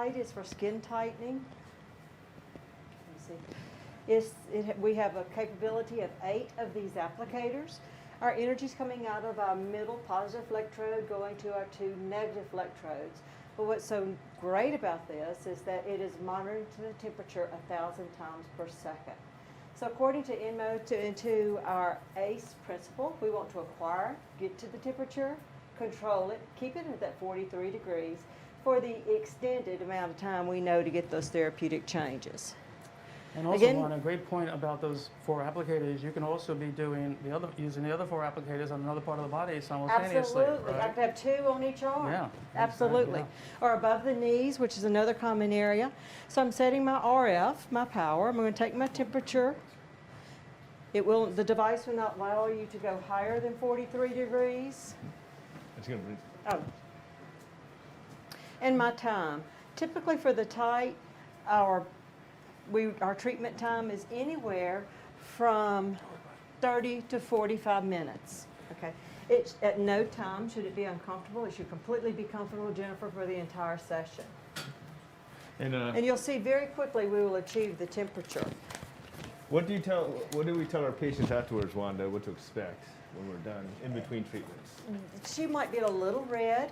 tight is for skin tightening. Let me see. We have a capability of 8 of these applicators. Our energy is coming out of our middle positive electrode going to our 2 negative electrodes. But what's so great about this is that it is monitoring to the temperature 1,000 times per second. So according to into our ACE principle, we want to acquire, get to the temperature, control it, keep it at that 43 degrees for the extended amount of time we know to get those therapeutic changes. And also, again, a great point about those 4 applicators, you can also be doing using the other 4 applicators on another part of the body simultaneously. Absolutely. Right? I could have 2 on each arm. Yeah. Absolutely. Yeah. Or above the knees, which is another common area. So I'm setting my RF, my power. I'm going to take my temperature. The device will not allow you to go higher than 43 degrees. It's going to be. Oh. And my time. Typically for the tight, our treatment time is anywhere from 30 to 45 minutes. Okay. It's at no time should it be uncomfortable. It should completely be comfortable, Jennifer, for the entire session. And you'll see very quickly we will achieve the temperature. What do we tell our patients afterwards, Wanda, what to expect when we're done in between treatments? She might get a little red,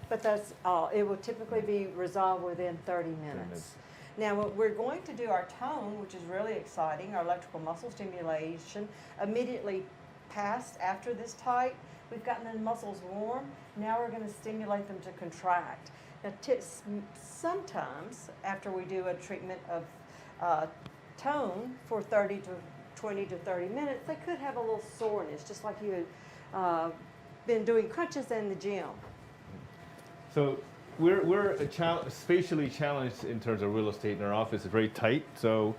but that's all. It will typically be resolved within 30 minutes. Now, what we're going to do our tone, which is really exciting, our electrical muscle stimulation, immediately past after this tight. We've gotten the muscles warm. Now we're going to stimulate them to contract. Now, sometimes after we do a treatment of tone for 20 to 30 minutes, they could have a little soreness, just like you had been doing crunches in the gym. So we're spatially challenged in terms of real estate in our office. It's very tight. So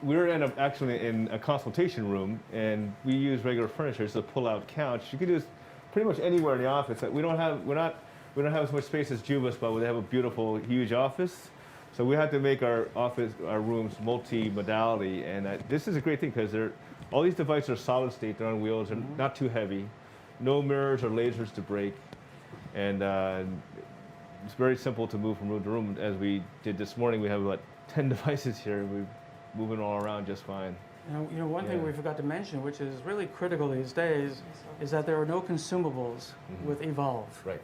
we're actually in a consultation room, and we use regular furniture. It's a pull-out couch. You could use pretty much anywhere in the office. We don't have as much space as Juba's, but we have a beautiful, huge office. So we had to make our rooms multi-modality, and this is a great thing because all these devices are solid state. They're on wheels. They're not too heavy. No mirrors or lasers to break, and it's very simple to move from room to room. As we did this morning, we have about 10 devices here. We're moving all around just fine. You know, one thing we forgot to mention, which is really critical these days, is that there are no consumables with Evolve. Right.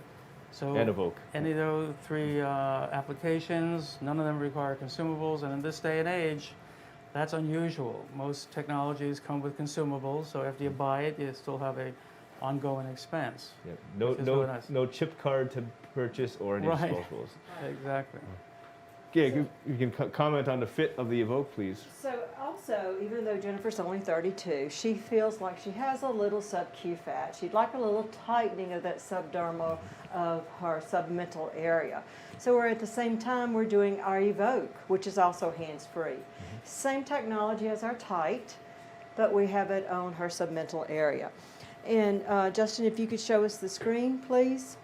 So and Evoke. Any of those 3 applications, none of them require consumables, and in this day and age, that's unusual. Most technologies come with consumables, so after you buy it, you still have a ongoing expense. Yeah. No chip card to purchase or any disposables. Exactly. Yeah, you can comment on the fit of the Evoke, please. So also, even though Jennifer's only 32, she feels like she has a little sub-Q fat. She'd like a little tightening of that subdermal of her submental area. So we're at the same time we're doing our Evoke, which is also hands-free. Same technology as our tight, but we have it on her submental area. And Justin, if you could show us the screen, please.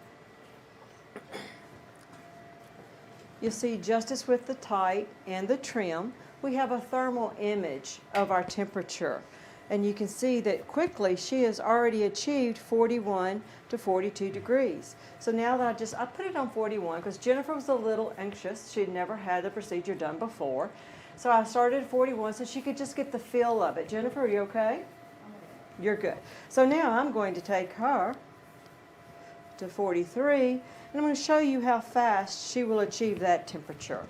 You'll see just as with the tight and the trim, we have a thermal image of our temperature. And you can see that quickly she has already achieved 41 to 42 degrees. So now that I put it on 41 because Jennifer was a little anxious. She'd never had the procedure done before. So I started at 41 so she could just get the feel of it. Jennifer, are you okay? You're good. So now I'm going to take her to 43, and I'm going to show you how fast she will achieve that temperature.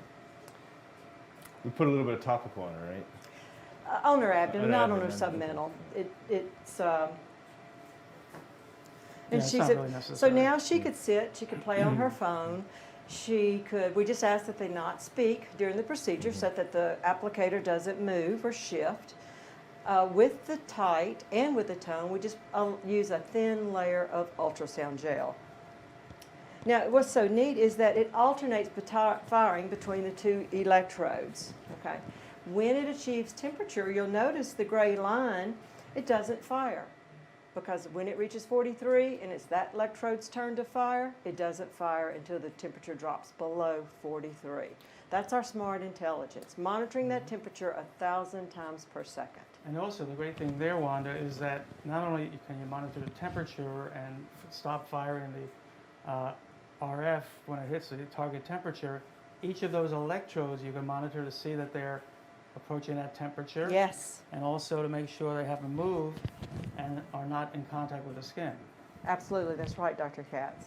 We put a little bit of topical on her, right? On her abdomen, not on her submental. So now she could sit, she could play on her phone. We just ask that they not speak during the procedure so that the applicator doesn't move or shift. With the tight and with the tone, we just use a thin layer of ultrasound gel. Now, what's so neat is that it alternates firing between the 2 electrodes. Okay, when it achieves temperature, you'll notice the gray line, it doesn't fire. Because when it reaches 43 and it's that electrode's turn to fire, it doesn't fire until the temperature drops below 43. That's our smart intelligence, monitoring that temperature 1,000 times per second. And also the great thing there, Wanda, is that not only can you monitor the temperature and stop firing the RF when it hits the target temperature, each of those electrodes you can monitor to see that they're approaching that temperature. Yes, And also to make sure they haven't moved and are not in contact with the skin. absolutely, that's right, Dr. Katz.